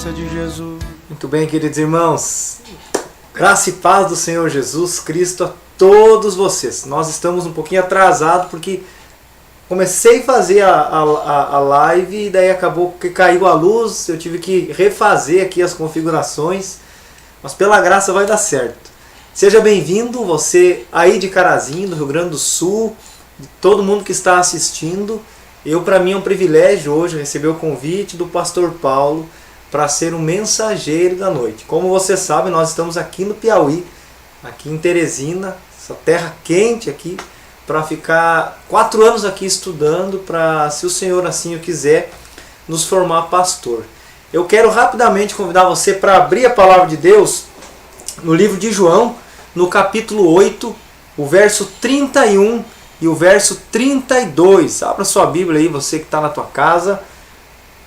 presença de Jesus. Muito bem, queridos irmãos. Graça e paz do Senhor Jesus Cristo a todos vocês. Nós estamos um pouquinho atrasados porque comecei a fazer a live e daí acabou que caiu a luz. Eu tive que refazer aqui as configurações, mas pela graça vai dar certo. Seja bem-vindo, você aí de Carazinho, do Rio Grande do Sul, todo mundo que está assistindo. Para mim é um privilégio hoje receber o convite do pastor Paulo para ser um mensageiro da noite. Como você sabe, nós estamos aqui no Piauí, aqui em Teresina, essa terra quente aqui, para ficar 4 anos aqui estudando, para, se o Senhor assim o quiser, nos formar pastor. Eu quero rapidamente convidar você para abrir a palavra de Deus no livro de João, no capítulo 8, o verso 31 e o verso 32. Abra sua Bíblia aí, você que está na tua casa.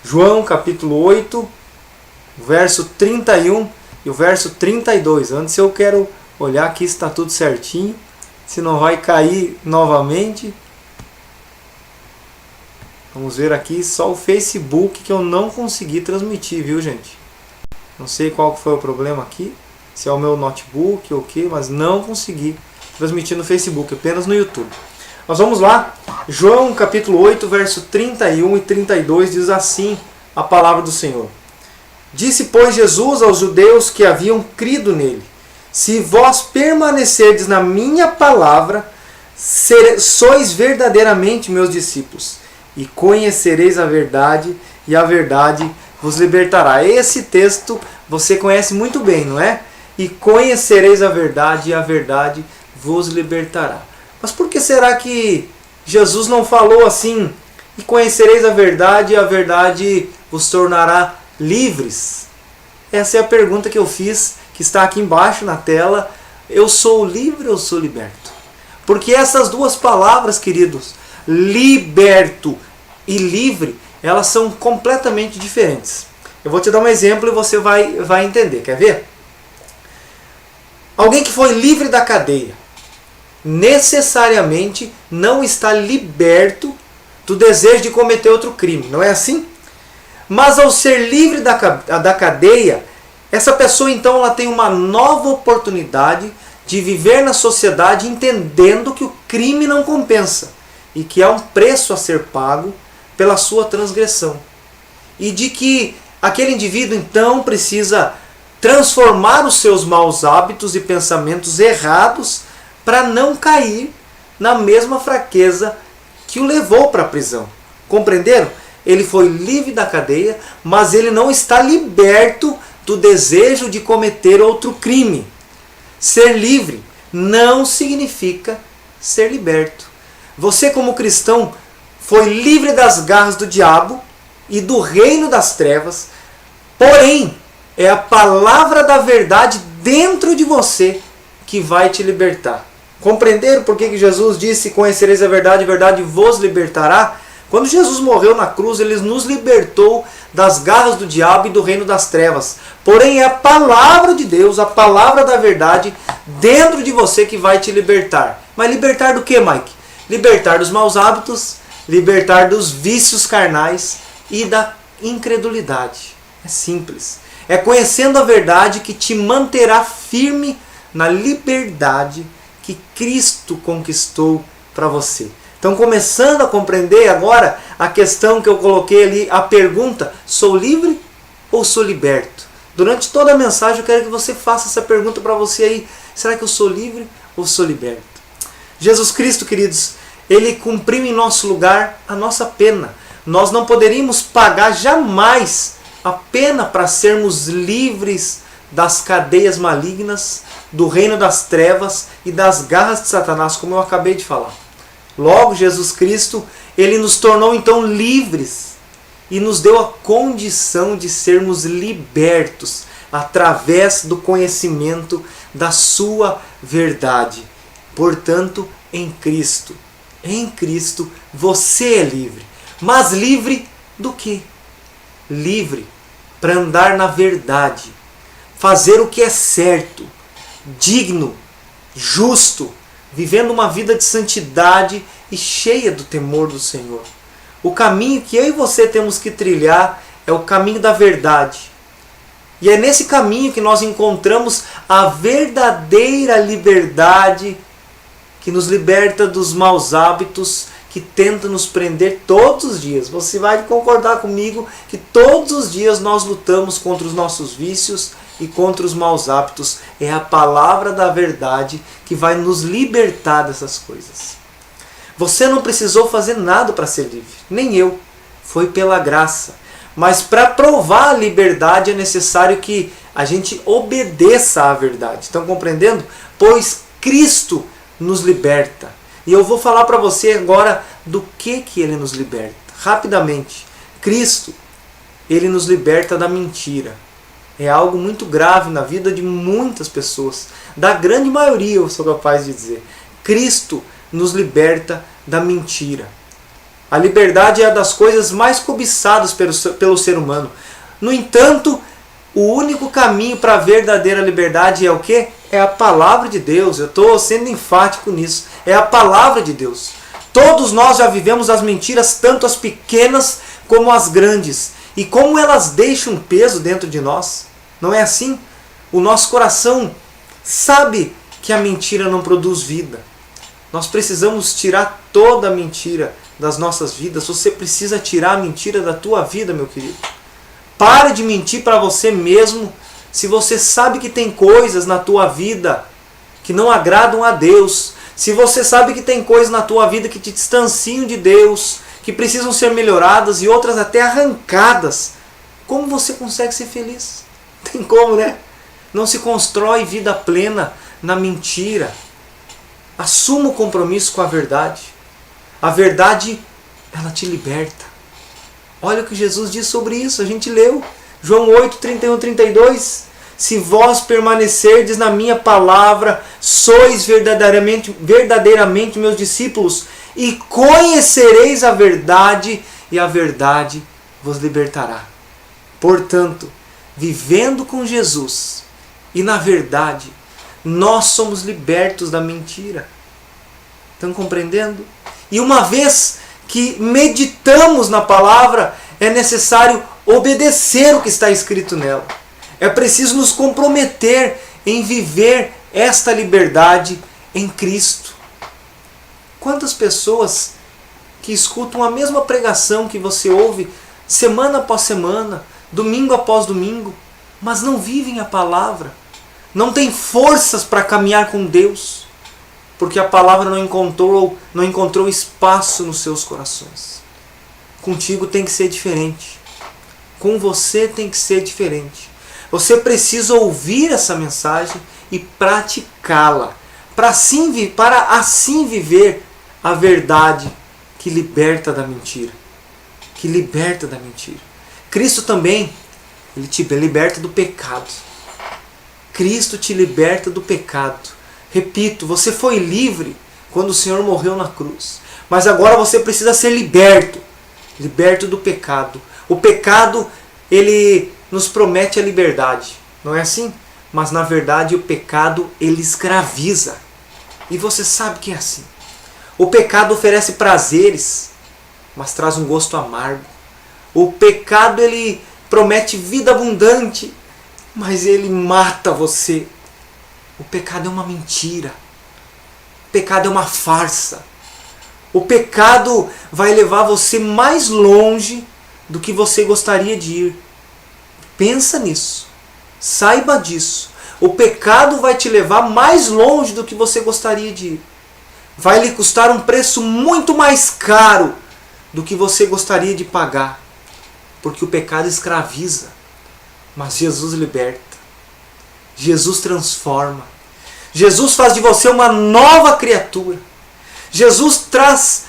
João capítulo 8, o verso 31 e o verso 32. Antes eu quero olhar aqui se está tudo certinho, se não vai cair novamente. Vamos ver aqui só o Facebook que eu não consegui transmitir, viu, gente? Não sei qual foi o problema aqui, se é o meu notebook ou o que, mas não consegui transmitir no Facebook, apenas no YouTube. Nós vamos lá, João capítulo 8, verso 31 e 32 diz assim a palavra do Senhor. Disse, pois, Jesus aos judeus que haviam crido nele, se vós permanecerdes na minha palavra, sois verdadeiramente meus discípulos, e conhecereis a verdade, e a verdade vos libertará. Esse texto você conhece muito bem, não é? E conhecereis a verdade, e a verdade vos libertará. Mas por que será que Jesus não falou assim, e conhecereis a verdade, e a verdade vos tornará livres? Essa é a pergunta que eu fiz, que está aqui embaixo na tela. Eu sou livre ou sou liberto? Porque essas duas palavras, queridos, liberto e livre, elas são completamente diferentes. Eu vou te dar um exemplo e você vai entender. Quer ver? Alguém que foi livre da cadeia necessariamente não está liberto do desejo de cometer outro crime, não é assim? Mas ao ser livre da cadeia, essa pessoa então ela tem uma nova oportunidade de viver na sociedade entendendo que o crime não compensa e que há um preço a ser pago pela sua transgressão. E de que aquele indivíduo então precisa transformar os seus maus hábitos e pensamentos errados para não cair na mesma fraqueza que o levou para a prisão. Compreenderam? Ele foi livre da cadeia, mas ele não está liberto do desejo de cometer outro crime. Ser livre não significa ser liberto. Você, como cristão, foi livre das garras do diabo e do reino das trevas, porém, é a palavra da verdade dentro de você que vai te libertar. Compreenderam por que Jesus disse, conhecereis a verdade vos libertará? Quando Jesus morreu na cruz, ele nos libertou das garras do diabo e do reino das trevas. Porém, é a palavra de Deus, a palavra da verdade dentro de você que vai te libertar. Mas libertar do que, Mike? Libertar dos maus hábitos, libertar dos vícios carnais e da incredulidade. É simples. É conhecendo a verdade que te manterá firme na liberdade que Cristo conquistou para você. Então, começando a compreender agora a questão que eu coloquei ali, a pergunta, sou livre ou sou liberto? Durante toda a mensagem eu quero que você faça essa pergunta para você aí. Será que eu sou livre ou sou liberto? Jesus Cristo, queridos, Ele cumpriu em nosso lugar a nossa pena. Nós não poderíamos pagar jamais a pena para sermos livres das cadeias malignas, do reino das trevas e das garras de Satanás, como eu acabei de falar. Logo, Jesus Cristo, Ele nos tornou então livres e nos deu a condição de sermos libertos através do conhecimento da sua verdade. Portanto, em Cristo você é livre. Mas livre do quê? Livre para andar na verdade, fazer o que é certo, digno, justo, vivendo uma vida de santidade e cheia do temor do Senhor. O caminho que eu e você temos que trilhar é o caminho da verdade. E é nesse caminho que nós encontramos a verdadeira liberdade que nos liberta dos maus hábitos que tentam nos prender todos os dias. Você vai concordar comigo que todos os dias nós lutamos contra os nossos vícios e contra os maus hábitos. É a palavra da verdade que vai nos libertar dessas coisas. Você não precisou fazer nada para ser livre, nem eu. Foi pela graça. Mas para provar a liberdade é necessário que a gente obedeça à verdade. Estão compreendendo? Pois Cristo nos liberta. E eu vou falar para você agora do que Ele nos liberta. Rapidamente. Cristo, Ele nos liberta da mentira. É algo muito grave na vida de muitas pessoas. Da grande maioria, eu sou capaz de dizer. Cristo nos liberta da mentira. A liberdade é uma das coisas mais cobiçadas pelo ser humano. No entanto, o único caminho para a verdadeira liberdade é o quê? É a palavra de Deus. Eu estou sendo enfático nisso. É a palavra de Deus. Todos nós já vivemos as mentiras, tanto as pequenas como as grandes. E como elas deixam um peso dentro de nós. Não é assim? O nosso coração sabe que a mentira não produz vida. Nós precisamos tirar toda a mentira das nossas vidas. Você precisa tirar a mentira da tua vida, meu querido. Pare de mentir para você mesmo. Se você sabe que tem coisas na tua vida que não agradam a Deus, se você sabe que tem coisas na tua vida que te distanciam de Deus, que precisam ser melhoradas e outras até arrancadas, como você consegue ser feliz? Tem como, né? Não se constrói vida plena na mentira. Assuma o compromisso com a verdade. A verdade, ela te liberta. Olha o que Jesus diz sobre isso, a gente leu. João 8, 31, 32. Se vós permanecerdes na minha palavra, sois verdadeiramente meus discípulos, e conhecereis a verdade, e a verdade vos libertará. Portanto, vivendo com Jesus e na verdade, nós somos libertos da mentira. Estão compreendendo? E uma vez que meditamos na palavra, é necessário obedecer o que está escrito nela. É preciso nos comprometer em viver esta liberdade em Cristo. Quantas pessoas que escutam a mesma pregação que você ouve semana após semana, domingo após domingo, mas não vivem a palavra, não têm forças para caminhar com Deus, porque a palavra não encontrou espaço nos seus corações. Contigo tem que ser diferente. Com você tem que ser diferente. Você precisa ouvir essa mensagem e praticá-la, para assim viver a verdade que liberta da mentira. Que liberta da mentira. Cristo também, Ele te liberta do pecado. Cristo te liberta do pecado. Repito, você foi livre quando o Senhor morreu na cruz. Mas agora você precisa ser liberto. Liberto do pecado. O pecado, ele nos promete a liberdade. Não é assim? Mas na verdade o pecado, ele escraviza. E você sabe que é assim. O pecado oferece prazeres, mas traz um gosto amargo. O pecado, ele promete vida abundante, mas ele mata você. O pecado é uma mentira. O pecado é uma farsa. O pecado vai levar você mais longe do que você gostaria de ir. Pensa nisso. Saiba disso. O pecado vai te levar mais longe do que você gostaria de ir. Vai lhe custar um preço muito mais caro do que você gostaria de pagar. Porque o pecado escraviza. Mas Jesus liberta. Jesus transforma. Jesus faz de você uma nova criatura. Jesus traz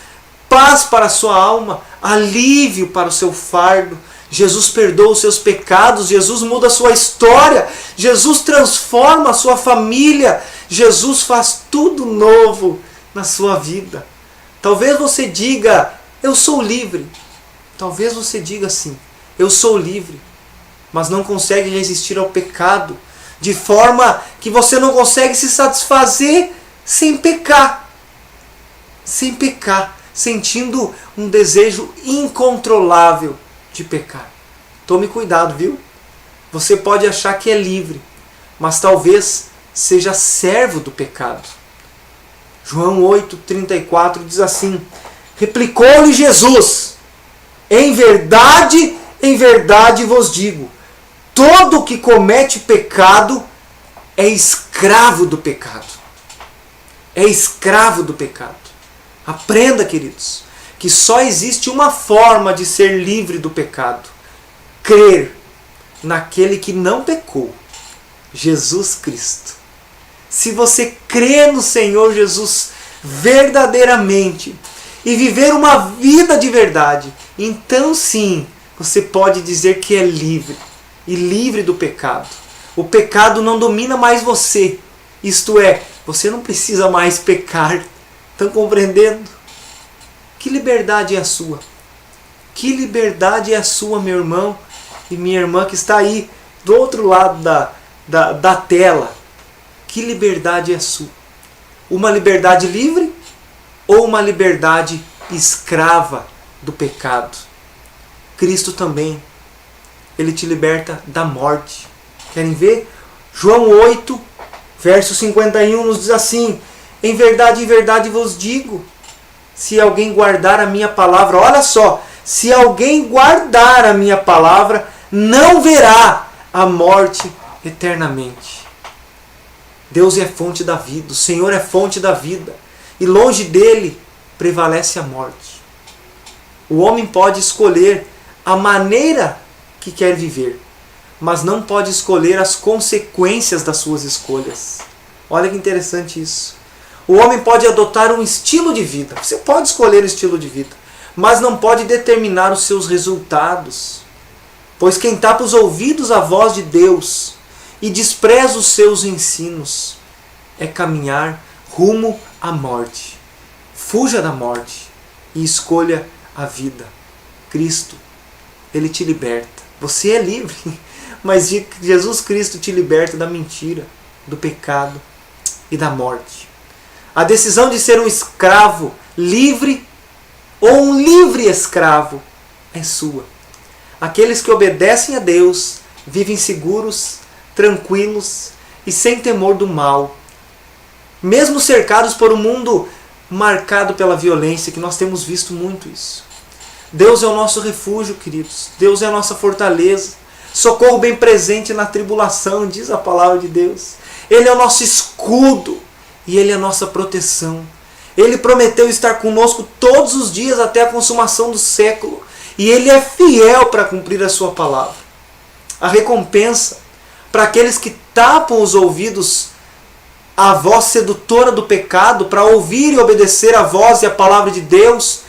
paz para a sua alma, alívio para o seu fardo. Jesus perdoa os seus pecados, Jesus muda a sua história, Jesus transforma a sua família, Jesus faz tudo novo na sua vida. Talvez você diga, eu sou livre. Talvez você diga assim, eu sou livre, mas não consegue resistir ao pecado, de forma que você não consegue se satisfazer sem pecar. Sem pecar, sentindo um desejo incontrolável de pecar. Tome cuidado, viu? Você pode achar que é livre, mas talvez seja servo do pecado. João 8,34 diz assim: replicou-lhe Jesus: em verdade vos digo, todo que comete pecado é escravo do pecado. É escravo do pecado. Aprenda, queridos, que só existe uma forma de ser livre do pecado: crer naquele que não pecou, Jesus Cristo. Se você crê no Senhor Jesus verdadeiramente e viver uma vida de verdade, então sim, você pode dizer que é livre e livre do pecado. O pecado não domina mais você. Isto é, você não precisa mais pecar. Estão compreendendo? Que liberdade é a sua? Que liberdade é a sua, meu irmão e minha irmã que está aí do outro lado da tela? Que liberdade é a sua? Uma liberdade livre ou uma liberdade escrava do pecado? Cristo também, Ele te liberta da morte. Querem ver? João 8, verso 51 nos diz assim: em verdade vos digo, se alguém guardar a minha palavra, olha só, se alguém guardar a minha palavra, não verá a morte eternamente. Deus é fonte da vida, o Senhor é fonte da vida, e longe dele prevalece a morte. O homem pode escolher a maneira que quer viver, mas não pode escolher as consequências das suas escolhas. Olha que interessante isso. O homem pode adotar um estilo de vida. Você pode escolher o estilo de vida, mas não pode determinar os seus resultados. Pois quem tapa os ouvidos à voz de Deus e despreza os seus ensinos é caminhar rumo à morte. Fuja da morte e escolha a vida. Cristo, Ele te liberta. Você é livre, mas Jesus Cristo te liberta da mentira, do pecado e da morte. A decisão de ser um escravo livre ou um livre escravo é sua. Aqueles que obedecem a Deus vivem seguros, tranquilos e sem temor do mal. Mesmo cercados por um mundo marcado pela violência, que nós temos visto muito isso. Deus é o nosso refúgio, queridos. Deus é a nossa fortaleza. Socorro bem presente na tribulação, diz a palavra de Deus. Ele é o nosso escudo e Ele é a nossa proteção. Ele prometeu estar conosco todos os dias até a consumação do século. E Ele é fiel para cumprir a sua palavra. A recompensa para aqueles que tapam os ouvidos à voz sedutora do pecado, para ouvir e obedecer a voz e a palavra de Deus,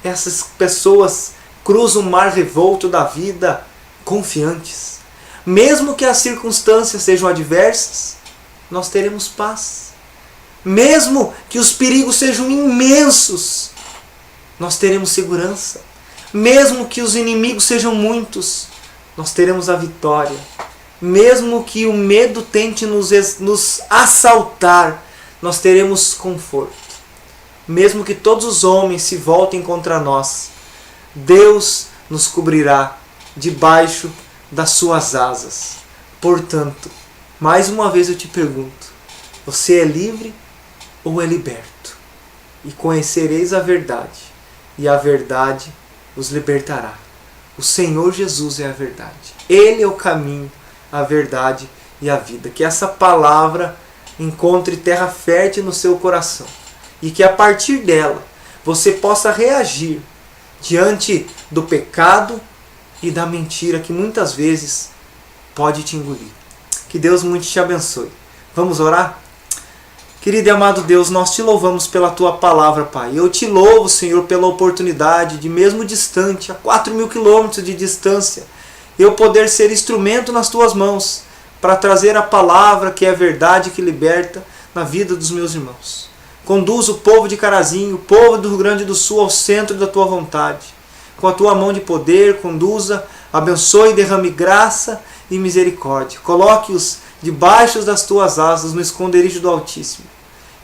essas pessoas cruzam o mar revolto da vida confiantes. Mesmo que as circunstâncias sejam adversas, nós teremos paz. Mesmo que os perigos sejam imensos, nós teremos segurança. Mesmo que os inimigos sejam muitos, nós teremos a vitória. Mesmo que o medo tente nos assaltar, nós teremos conforto. Mesmo que todos os homens se voltem contra nós, Deus nos cobrirá debaixo das suas asas. Portanto, mais uma vez eu te pergunto, você é livre ou é liberto? E conhecereis a verdade, e a verdade os libertará. O Senhor Jesus é a verdade. Ele é o caminho, a verdade e a vida. Que essa palavra encontre terra fértil no seu coração e que a partir dela você possa reagir diante do pecado e da mentira que muitas vezes pode te engolir. Que Deus muito te abençoe. Vamos orar? Querido e amado Deus, nós te louvamos pela Tua palavra, Pai. Eu te louvo, Senhor, pela oportunidade de, mesmo distante, a 4.000 quilômetros de distância, eu poder ser instrumento nas Tuas mãos para trazer a palavra que é a verdade que liberta na vida dos meus irmãos. Conduz o povo de Carazinho, o povo do Rio Grande do Sul ao centro da Tua vontade. Com a Tua mão de poder, conduza, abençoe e derrame graça e misericórdia. Coloque-os debaixo das Tuas asas, no esconderijo do Altíssimo.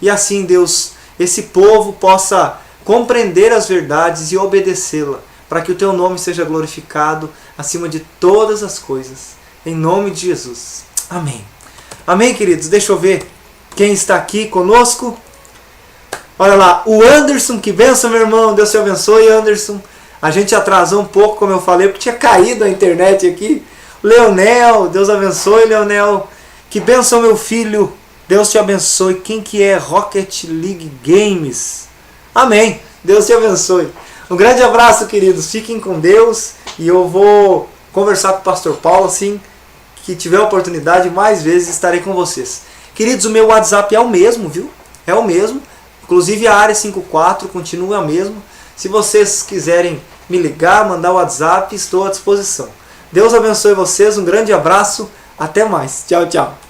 E assim, Deus, esse povo possa compreender as verdades e obedecê-la, para que o Teu nome seja glorificado acima de todas as coisas. Em nome de Jesus. Amém. Amém, queridos? Deixa eu ver quem está aqui conosco. Olha lá, o Anderson, que benção, meu irmão. Deus te abençoe, Anderson. A gente atrasou um pouco, como eu falei, porque tinha caído a internet aqui. Leonel, Deus abençoe, Leonel. Que benção, meu filho. Deus te abençoe. Quem que é Rocket League Games? Amém. Deus te abençoe. Um grande abraço, queridos. Fiquem com Deus. E eu vou conversar com o pastor Paulo, assim que tiver a oportunidade, mais vezes estarei com vocês. Queridos, o meu WhatsApp é o mesmo, viu? É o mesmo. Inclusive a área 54 continua a mesma. Se vocês quiserem me ligar, mandar o WhatsApp, estou à disposição. Deus abençoe vocês. Um grande abraço. Até mais. Tchau, tchau.